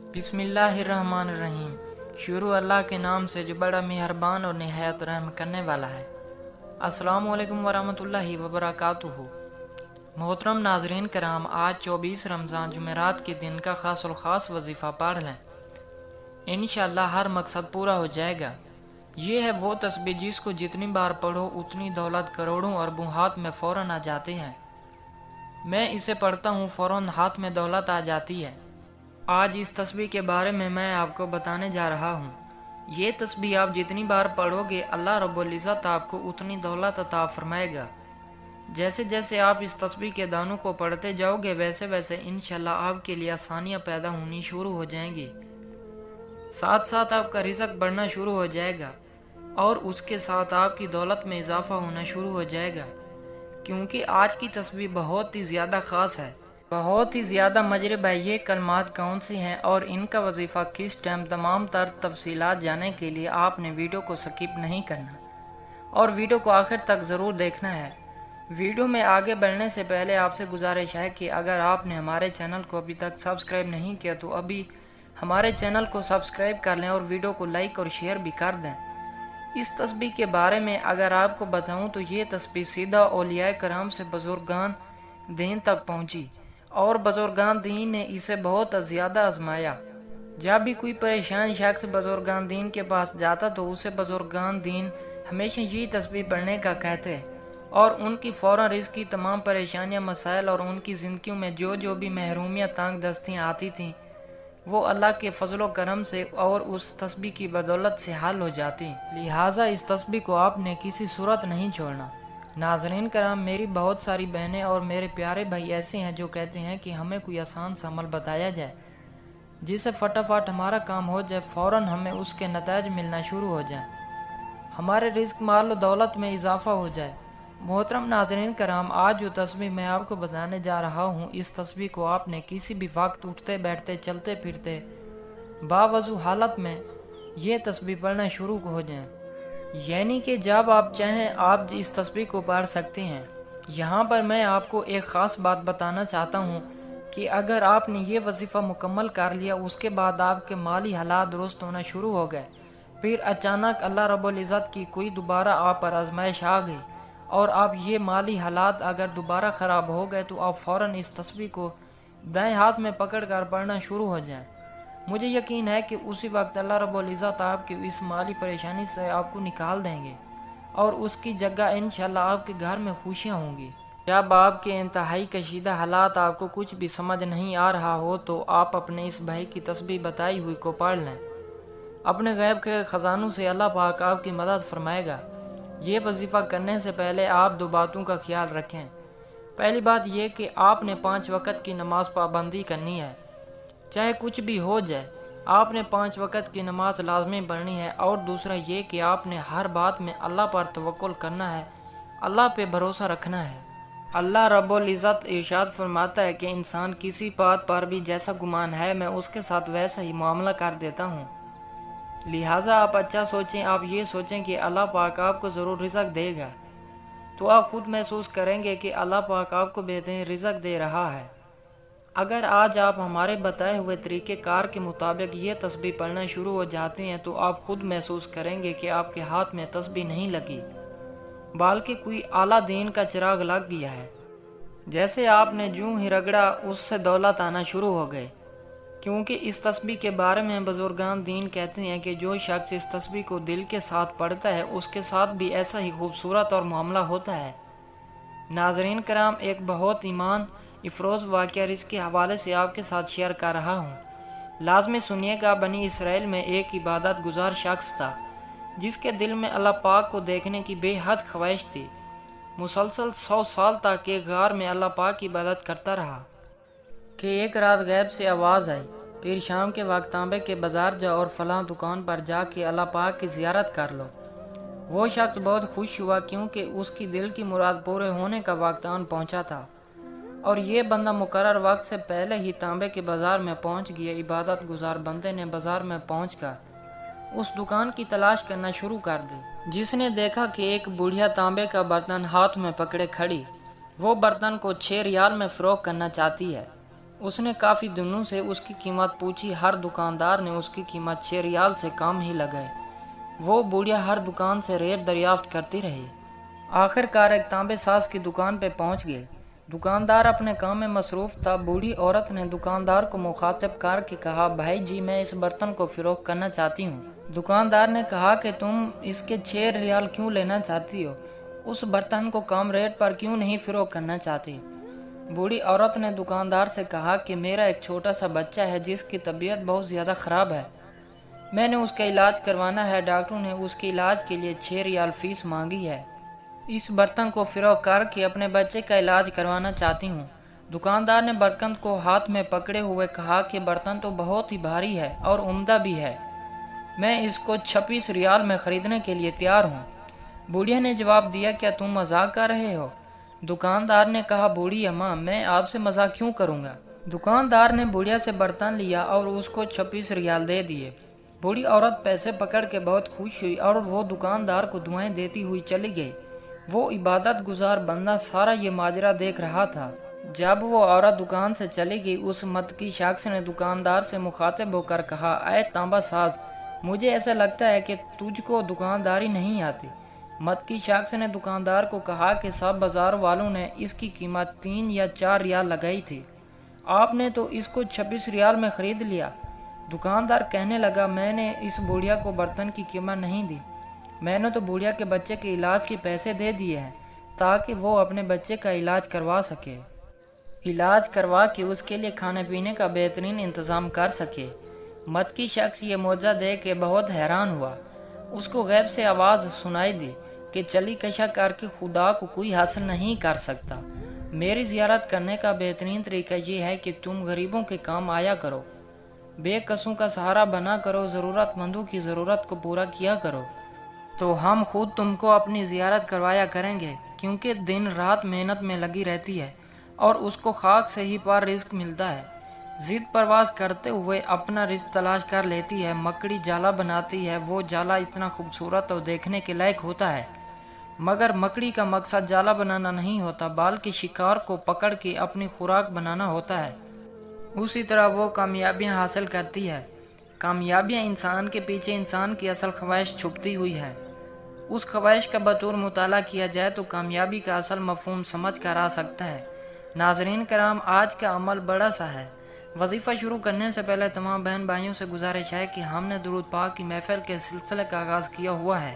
बिस्मिल्लाहिर्रहमानिर्रहीम। शुरू अल्लाह के नाम से जो बड़ा मेहरबान और निहायत रहम करने वाला है। अस्सलामु अलैकुम वरहमतुल्लाहि वबरकातुहू। मोहतरम नाजरीन कराम, आज 24 रमज़ान जुमेरात के दिन का ख़ास और ख़ास वजीफ़ा पढ़ लें, इंशाअल्लाह हर मकसद पूरा हो जाएगा। ये है वो तस्बीह जिसको जितनी बार पढ़ो उतनी दौलत करोड़ों अरबों हाथ में फ़ौरन आ जाती हैं। मैं इसे पढ़ता हूँ, फ़ौरन हाथ में दौलत आ जाती है। आज इस तस्बीह के बारे में मैं आपको बताने जा रहा हूँ। ये तस्बीह आप जितनी बार पढ़ोगे अल्लाह रब्बुल इज़्ज़त आपको उतनी दौलत अता फरमाएगा। जैसे जैसे आप इस तस्बीह के दानों को पढ़ते जाओगे वैसे वैसे इंशाअल्लाह आपके लिए आसानियाँ पैदा होनी शुरू हो जाएंगी। साथ साथ आपका रिज़्क बढ़ना शुरू हो जाएगा और उसके साथ आपकी दौलत में इजाफा होना शुरू हो जाएगा। क्योंकि आज की तस्बीह बहुत ही ज़्यादा ख़ास है, बहुत ही ज़्यादा मजरब है। ये कलमात कौन सी हैं और इनका वजीफ़ा किस टाइम, तमाम तर तफसीलात जानने के लिए आपने वीडियो को स्किप नहीं करना और वीडियो को आखिर तक ज़रूर देखना है। वीडियो में आगे बढ़ने से पहले आपसे गुजारिश है कि अगर आपने हमारे चैनल को अभी तक सब्सक्राइब नहीं किया तो अभी हमारे चैनल को सब्सक्राइब कर लें और वीडियो को लाइक और शेयर भी कर दें। इस तस्बीह के बारे में अगर आपको बताऊं तो ये तस्बीह सीधा औलियाए कराम से बुजुर्गान दीन तक पहुंची और बुजुर्गान दीन ने इसे बहुत ज़्यादा आजमाया। जब भी कोई परेशान शख्स बुजुर्गान दीन के पास जाता तो उसे बुजुर्गान दीन हमेशा यही तस्बीह पढ़ने का कहते और उनकी फ़ौरन रिज़्क की तमाम परेशानियां, मसाइल और उनकी ज़िंदगियों में जो भी महरूमियाँ, तंग दस्तियाँ आती थीं वो अल्लाह के फजलो करम से और उस तस्बीह की बदौलत से हल हो जाती। लिहाजा इस तस्बीह को आपने किसी सूरत नहीं छोड़ना। नाज़रीन कराम, मेरी बहुत सारी बहनें और मेरे प्यारे भाई ऐसे हैं जो कहते हैं कि हमें कोई आसान सा अमल बताया जाए जिससे फटाफट हमारा काम हो जाए, फ़ौरन हमें उसके नताइज मिलना शुरू हो जाए, हमारे रिस्क माल दौलत में इजाफा हो जाए। मोहतरम नाज़रीन कराम, आज जो तस्बीह मैं आपको बताने जा रहा हूँ, इस तस्बीह को आपने किसी भी वक्त उठते बैठते चलते फिरते बावजू हालत में ये तस्बीह पढ़ना शुरू हो जाए, यानी कि जब आप चाहें आप इस तस्बीह को पढ़ सकते हैं। यहाँ पर मैं आपको एक ख़ास बात बताना चाहता हूँ कि अगर आपने ये वजीफ़ा मुकम्मल कर लिया, उसके बाद आपके माली हालात दुरुस्त होना शुरू हो गए, फिर अचानक अल्लाह रब्बुल इज़्ज़त की कोई दोबारा आप पर आजमाइश आ गई और आप ये माली हालात अगर दोबारा ख़राब हो गए तो आप फ़ौरन इस तस्बीह को दाएं हाथ में पकड़ कर पढ़ना शुरू हो जाएं। मुझे यकीन है कि उसी वक्त अल्लाह रब्बुल इज़्ज़त आपकी इस माली परेशानी से आपको निकाल देंगे और उसकी जगह इंशाअल्लाह आपके घर में खुशियाँ होंगी। जब आपके इंतहाई कशीदा हालात आपको कुछ भी समझ नहीं आ रहा हो तो आप अपने इस भाई की तस्बीह बताई हुई को पढ़ लें। अपने गैब के ख़जानों से अल्लाह पाक आपकी मदद फरमाएगा। ये वजीफ़ा करने से पहले आप दो बातों का ख्याल रखें। पहली बात यह कि आपने 5 वक़्त की नमाज पाबंदी करनी है, चाहे कुछ भी हो जाए आपने 5 वक़्त की नमाज लाजमी पढ़नी है। और दूसरा ये कि आपने हर बात में अल्लाह पर तवक्कुल करना है, अल्लाह पे भरोसा रखना है। अल्लाह रब्बुल इज़्ज़त इरशाद फरमाता है कि इंसान किसी बात पर भी जैसा गुमान है मैं उसके साथ वैसा ही मामला कर देता हूँ। लिहाजा आप अच्छा सोचें, आप ये सोचें कि अल्लाह पाक आपको ज़रूर रिज़्क देगा, तो आप खुद महसूस करेंगे कि अल्लाह पाक आपको बेहतरीन रिज़्क दे रहा है। अगर आज आप हमारे बताए हुए तरीके कार के मुताबिक ये तस्बीह पढ़ना शुरू हो जाते हैं तो आप खुद महसूस करेंगे कि आपके हाथ में तस्बीह नहीं लगी बल्कि कोई आला दीन का चिराग लग गया है। जैसे आपने जूं ही रगड़ा उससे दौलत आना शुरू हो गए। क्योंकि इस तस्बीह के बारे में बुजुर्गान दीन कहते हैं कि जो शख्स इस तस्बीह को दिल के साथ पढ़ता है उसके साथ भी ऐसा ही खूबसूरत और मामला होता है। नाजरीन कराम, एक बहुत ईमान इफरोज़ वाक़या रिज़्क के हवाले से आपके साथ शेयर कर रहा हूँ। लाजमी सुनिएगा। बनी इसराइल में एक इबादत गुजार शख्स था जिसके दिल में अल्लाह पाक को देखने की बेहद ख्वाहिश थी। मुसलसल 100 साल तक एक गार में अल्लाह पाक की इबादत करता रहा कि एक रात गैब से आवाज़ आई, फिर शाम के वक्त तांबे के बाज़ार जाओ और फलां दुकान पर जाके अल्लाह पाक की ज़ियारत कर लो। वो शख्स बहुत खुश हुआ क्योंकि उसकी दिल की मुराद पूरे होने का वक्त आन पहुंचा था और ये बंदा मुकर्रर वक्त से पहले ही तांबे के बाज़ार में पहुंच गया। इबादत गुजार बंदे ने बाज़ार में पहुंचकर उस दुकान की तलाश करना शुरू कर दी। जिसने देखा कि एक बुढ़िया तांबे का बर्तन हाथ में पकड़े खड़ी, वो बर्तन को 6 रियाल में फ़रोख्त करना चाहती है। اس نے کافی دنوں سے اس کی قیمت پوچھی، ہر دکاندار نے اس کی قیمت 6 ریال سے کم ہی لگائی۔ وہ بوڑھیا ہر دکان سے ریٹ دریافت کرتی رہی۔ آخر کار ایک تانبے ساز کی دکان پہ پہنچ گئے۔ دکاندار اپنے کام میں مصروف تھا۔ بوڑھی عورت نے دکاندار کو مخاطب کر کے کہا، بھائی جی میں اس برتن کو فروخت کرنا چاہتی ہوں۔ دکاندار نے کہا کہ تم اس کے 6 ریال کیوں لینا چاہتی ہو؟ اس برتن کو کم ریٹ پر کیوں نہیں فروخت کرنا چاہتی؟ بوڑھی عورت نے دکاندار سے کہا کہ میرا ایک چھوٹا سا بچہ ہے جس کی طبیعت بہت زیادہ خراب ہے، میں نے اس کا علاج کروانا ہے، ڈاکٹروں نے اس کے علاج کے لیے 6 ریال فیس مانگی ہے، اس برتن کو فروخت کر کے اپنے بچے کا علاج کروانا چاہتی ہوں۔ دکاندار نے برتن کو ہاتھ میں پکڑے ہوئے کہا کہ برتن تو بہت ہی بھاری ہے اور عمدہ بھی ہے، میں اس کو 26 ریال میں خریدنے کے لیے تیار ہوں۔ بوڑھیا نے جواب دیا، کیا تم مذاق کر رہے ہو؟ دکاندار نے کہا، بوڑھی اماں میں آپ سے مذاق کیوں کروں گا؟ دکاندار نے بوڑھیا سے برتن لیا اور اس کو 26 ریال دے دیے۔ بوڑھی عورت پیسے پکڑ کے بہت خوش ہوئی اور وہ دکاندار کو دعائیں دیتی ہوئی چلی گئی۔ وہ عبادت گزار بندہ سارا یہ ماجرا دیکھ رہا تھا۔ جب وہ عورت دکان سے چلی گئی، اس متقی شخص نے دکاندار سے مخاطب ہو کر کہا، اے تانبا ساز، مجھے ایسا لگتا ہے کہ تجھ کو دکانداری نہیں آتی۔ متقی شخص نے دکاندار کو کہا کہ سب بازار والوں نے اس کی قیمت 3 یا 4 ریال لگائی تھی، آپ نے تو اس کو 26 ریال میں خرید لیا۔ دکاندار کہنے لگا، میں نے اس بوڑھیا کو برتن کی قیمت نہیں دی، میں نے تو بوڑھیا کے بچے کے علاج کے پیسے دے دیے ہیں تاکہ وہ اپنے بچے کا علاج کروا سکے، علاج کروا کے اس کے لیے کھانے پینے کا بہترین انتظام کر سکے۔ متقی شخص یہ معجزہ دیکھ کے بہت حیران ہوا۔ اس کو غیب سے آواز سنائی دی کہ چلی کشا کر کے خدا کو کوئی حاصل نہیں کر سکتا، میری زیارت کرنے کا بہترین طریقہ یہ ہے کہ تم غریبوں کے کام آیا کرو، بے کسوں کا سہارا بنا کرو، ضرورت مندوں کی ضرورت کو پورا کیا کرو، تو ہم خود تم کو اپنی زیارت کروایا کریں گے، کیونکہ دن رات محنت میں لگی رہتی ہے اور اس کو خاک سے ہی پر رزق ملتا ہے۔ ضد پرواز کرتے ہوئے اپنا رزق تلاش کر لیتی ہے، مکڑی جالا بناتی ہے، وہ جالا اتنا خوبصورت اور دیکھنے کے لائق ہوتا ہے، مگر مکڑی کا مقصد جالا بنانا نہیں ہوتا بلکہ شکار کو پکڑ کے اپنی خوراک بنانا ہوتا ہے۔ اسی طرح وہ کامیابیاں حاصل کرتی ہے۔ کامیابیاں انسان کے پیچھے انسان کی اصل خواہش چھپتی ہوئی ہے، اس خواہش کا بطور مطالعہ کیا جائے تو کامیابی کا اصل مفہوم سمجھ کر آ سکتا ہے۔ ناظرین کرام، آج کا عمل بڑا سا ہے۔ وظیفہ شروع کرنے سے پہلے تمام بہن بھائیوں سے گزارش ہے کہ ہم نے درود پاک کی محفل کے سلسلے کا آغاز کیا ہوا ہے،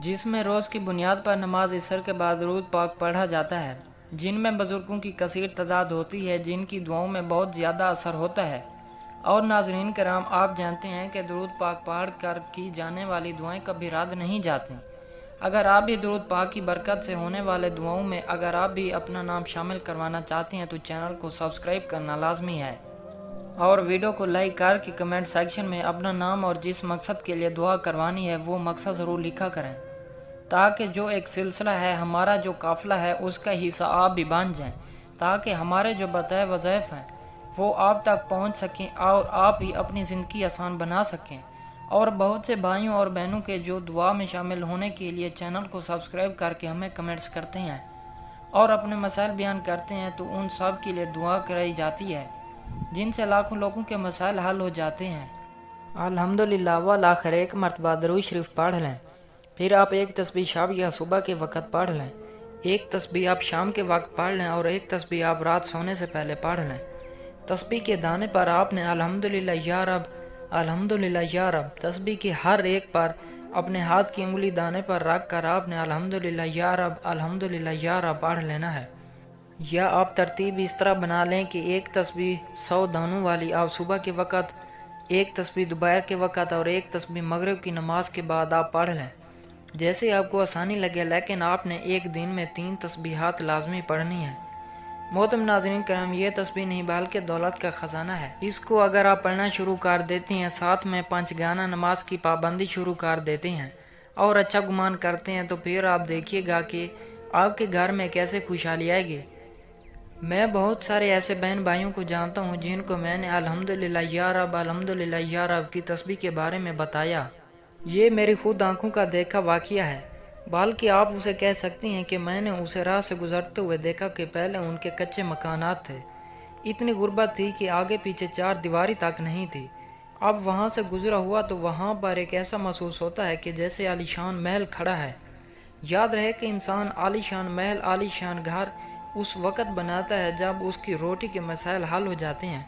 جس میں روز کی بنیاد پر نماز عصر کے بعد درود پاک پڑھا جاتا ہے، جن میں بزرگوں کی کثیر تعداد ہوتی ہے جن کی دعاؤں میں بہت زیادہ اثر ہوتا ہے۔ اور ناظرین کرام، آپ جانتے ہیں کہ درود پاک پڑھ کر کی جانے والی دعائیں کبھی رد نہیں جاتی۔ اگر آپ بھی درود پاک کی برکت سے ہونے والے دعاؤں میں اگر آپ بھی اپنا نام شامل کروانا چاہتے ہیں تو چینل کو سبسکرائب کرنا لازمی ہے، اور ویڈیو کو لائک کر کے کمنٹ سیکشن میں اپنا نام اور جس مقصد کے لیے دعا کروانی ہے وہ مقصد ضرور لکھا کریں، تاکہ جو ایک سلسلہ ہے، ہمارا جو قافلہ ہے، اس کا حصہ آپ بھی بن جائیں، تاکہ ہمارے جو بتائے وظائف ہیں وہ آپ تک پہنچ سکیں اور آپ بھی اپنی زندگی آسان بنا سکیں۔ اور بہت سے بھائیوں اور بہنوں کے جو دعا میں شامل ہونے کے لیے چینل کو سبسکرائب کر کے ہمیں کمنٹس کرتے ہیں اور اپنے مسائل بیان کرتے ہیں، تو ان سب کے لیے دعا کرائی جاتی ہے جن سے لاکھوں لوگوں کے مسائل حل ہو جاتے ہیں۔ الحمدللہ والآخر ایک مرتبہ درود شریف پڑھ لیں، پھر آپ ایک تسبیح شب یا صبح کے وقت پڑھ لیں، ایک تسبیح آپ شام کے وقت پڑھ لیں اور ایک تسبیح آپ رات سونے سے پہلے پڑھ لیں۔ تسبیح کے دانے پر آپ نے الحمدللہ یا رب، الحمدللہ یا رب، تسبیح کے ہر ایک پر اپنے ہاتھ کی انگلی دانے پر رکھ کر آپ نے الحمدللہ یا رب، الحمدللہ یا رب پڑھ لینا ہے۔ یا آپ ترتیب اس طرح بنا لیں کہ ایک تسبیح 100 دانوں والی آپ صبح کے وقت، ایک تسبیح دوپہر کے وقت اور ایک تسبیح مغرب کی نماز کے بعد آپ پڑھ لیں، جیسے آپ کو آسانی لگے، لیکن آپ نے ایک دن میں 3 تسبیحات لازمی پڑھنی ہیں۔ محترم ناظرین کرام، یہ تسبیح نہیں بلکہ دولت کا خزانہ ہے۔ اس کو اگر آپ پڑھنا شروع کر دیتے ہیں، ساتھ میں 5 گانا نماز کی پابندی شروع کر دیتے ہیں اور اچھا گمان کرتے ہیں، تو پھر آپ دیکھیے گا کہ آپ کے گھر میں کیسے خوشحالی آئے گی۔ میں بہت سارے ایسے بہن بھائیوں کو جانتا ہوں جن کو میں نے الحمدللہ یا رب، الحمدللہ یا رب کی تسبیح کے بارے میں بتایا۔ یہ میری خود آنکھوں کا دیکھا واقعہ ہے، بلکہ آپ اسے کہہ سکتے ہیں کہ میں نے اسے راہ سے گزرتے ہوئے دیکھا کہ پہلے ان کے کچے مکانات تھے، इतनी गुर्बत थी कि आगे पीछे चार दीवारी तक नहीं थी। अब वहाँ से गुजरा हुआ तो वहाँ पर एक ऐसा महसूस होता है कि जैसे आलीशान महल खड़ा है। याद रहे कि इंसान आलीशान महल, आलीशान घर उस वक़्त बनाता है जब उसकी रोटी के मसाइल हल हो जाते हैं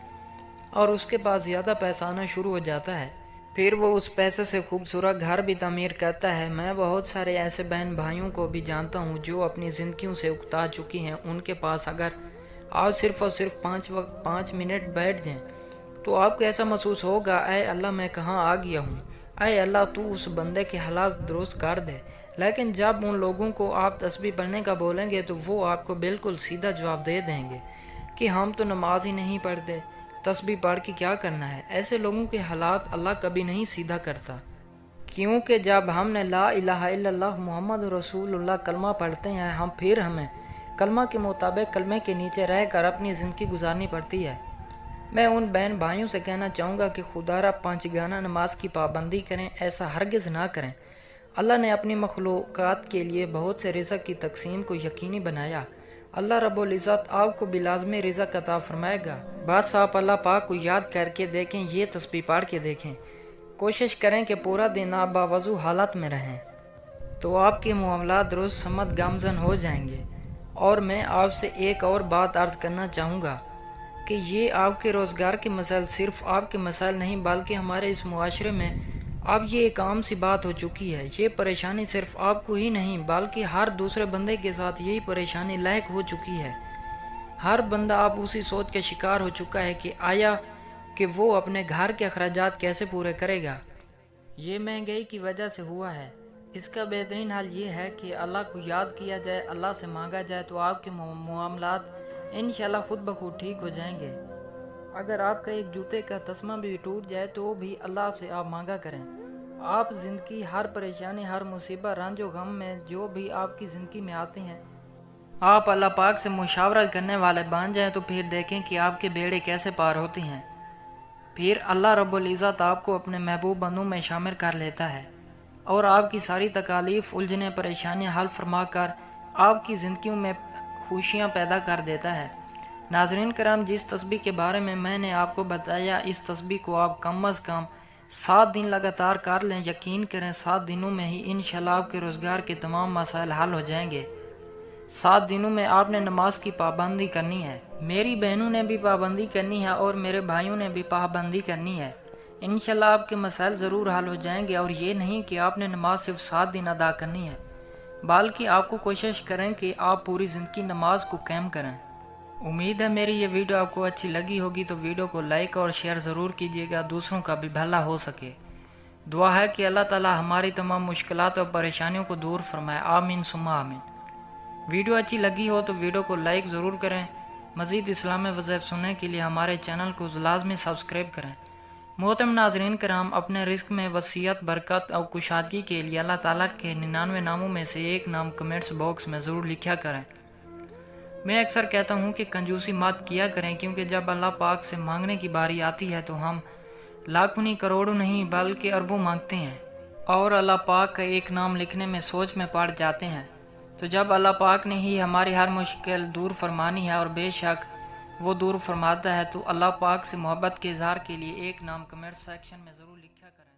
और उसके पास ज़्यादा पैसा आना शुरू हो जाता है। फिर वो उस पैसे से खूबसूरत घर भी तामीर करता है। मैं बहुत सारे ऐसे बहन भाइयों को भी जानता हूँ जो अपनी ज़िंदगियों से उकता चुकी हैं। उनके पास अगर आज सिर्फ़ और सिर्फ 5 मिनट बैठ जाएं तो आपको ऐसा महसूस होगा, ऐ अल्लाह मैं कहाँ आ गया हूँ, ऐ अल्लाह तू उस बंदे के हालात दुरुस्त कर दे। लेकिन जब उन लोगों को आप तस्बीह पढ़ने का बोलेंगे तो वो आपको बिल्कुल सीधा जवाब दे देंगे कि हम तो नमाज ही नहीं पढ़ते, तस्बीह पढ़ के क्या करना है। ऐसे लोगों के हालात अल्लाह कभी नहीं सीधा करता, क्योंकि जब हमने ला इलाहा इल्लल्लाह मुहम्मद रसूलुल्लाह कलमा पढ़ते हैं फिर हमें कलमा के मुताबिक कलमे के नीचे रह कर अपनी ज़िंदगी गुजारनी पड़ती है। मैं उन बहन भाइयों से कहना चाहूँगा कि खुदारा पांचगाना नमाज की पाबंदी करें, ऐसा हरगिज़ ना करें। अल्लाह ने अपनी मखलूक़ात के लिए बहुत से रिज़्क़ की तकसीम को यकीनी बनाया। अल्लाह रब्बुल इज़्ज़त आपको बिलाज़मी रिज़्क़ अता फरमाएगा। बस आप अल्लाह पाक को याद करके देखें, ये तस्बीह पढ़ के देखें। कोशिश करें कि पूरा दिन आप बावजू हालत में रहें, तो आपके मामलात दुरुस्त समत गामज़न हो जाएंगे। और मैं आपसे एक और बात अर्ज़ करना चाहूँगा कि ये आपके रोज़गार के मसाइल सिर्फ़ आपके मसाइल नहीं, बल्कि हमारे इस मुआशरे में अब ये एक आम सी बात हो चुकी है। ये परेशानी सिर्फ़ आपको ही नहीं बल्कि हर दूसरे बंदे के साथ यही परेशानी लायक हो चुकी है। हर बंदा अब उसी सोच के शिकार हो चुका है कि आया कि वो अपने घर के अखराजात कैसे पूरे करेगा। ये महंगाई की वजह से हुआ है। इसका बेहतरीन हल ये है कि अल्लाह को याद किया जाए, अल्लाह से मांगा जाए, तो आपके मामलात इंशाल्लाह खुद ब खुद ठीक हो जाएंगे। अगर आपका एक जूते का तस्मा भी टूट जाए तो भी अल्लाह से आप मांगा करें। आप ज़िंदगी हर परेशानी, हर मुसीबत, रंजो गम में जो भी आपकी ज़िंदगी में आते हैं, आप अल्लाह पाक से मुशावरत करने वाले बन जाएं तो फिर देखें कि आपके बेड़े कैसे पार होते हैं। फिर अल्लाह रब्बुल इज़्ज़त आपको अपने महबूब बंदों में शामिल कर लेता है और आपकी सारी तकालीफ, उलझने, परेशानियाँ हल फरमा कर आपकी ज़िंदगियों में खुशियाँ पैदा कर देता है। नाज़रीन करम, जिस तस्बीह के बारे में मैंने आपको बताया, इस तस्बीह को आप कम अज़ कम 7 दिन लगातार कर लें। यकीन करें 7 दिनों में ही इंशाल्लाह आपके रोज़गार के तमाम मसाइल हल हो जाएंगे। 7 दिनों में आपने नमाज की पाबंदी करनी है। मेरी बहनों ने भी पाबंदी करनी है और मेरे भाइयों ने भी पाबंदी करनी है। इंशाल्लाह आपके मसाइल ज़रूर हल हो जाएंगे। और ये नहीं कि आपने नमाज सिर्फ 7 दिन अदा करनी है, बल्कि आपको कोशिश करें कि आप पूरी ज़िंदगी नमाज को कायम करें। उम्मीद है मेरी ये वीडियो आपको अच्छी लगी होगी, तो वीडियो को लाइक और शेयर ज़रूर कीजिएगा, दूसरों का भी भला हो सके। दुआ है कि अल्लाह ताला हमारी तमाम मुश्किलात और परेशानियों को दूर फरमाए। आमीन सुम्मा आमीन। वीडियो अच्छी लगी हो तो वीडियो को लाइक ज़रूर करें। मज़ीद इस्लामी वज़ाइफ सुनने के लिए हमारे चैनल को लाज़मी सब्सक्राइब करें। मोहतरम नाज़रीन कराम, अपने रिस्क में वसीयत, बरकत और कुशादगी के लिए अल्लाह ताला के 99 नामों में से एक नाम कमेंट्स बॉक्स में ज़रूर लिखा करें। मैं अक्सर कहता हूँ कि कंजूसी मत किया करें, क्योंकि जब अल्लाह पाक से मांगने की बारी आती है तो हम लाखों नहीं, करोड़ों नहीं, बल्कि अरबों मांगते हैं और अल्लाह पाक का एक नाम लिखने में सोच में पड़ जाते हैं। तो जब अल्लाह पाक ने ही हमारी हर मुश्किल दूर फरमानी है, और बेशक वो दूर फरमाता है, तो अल्लाह पाक से मोहब्बत के इज़हार के लिए एक नाम कमेंट सेक्शन में ज़रूर लिखा करें।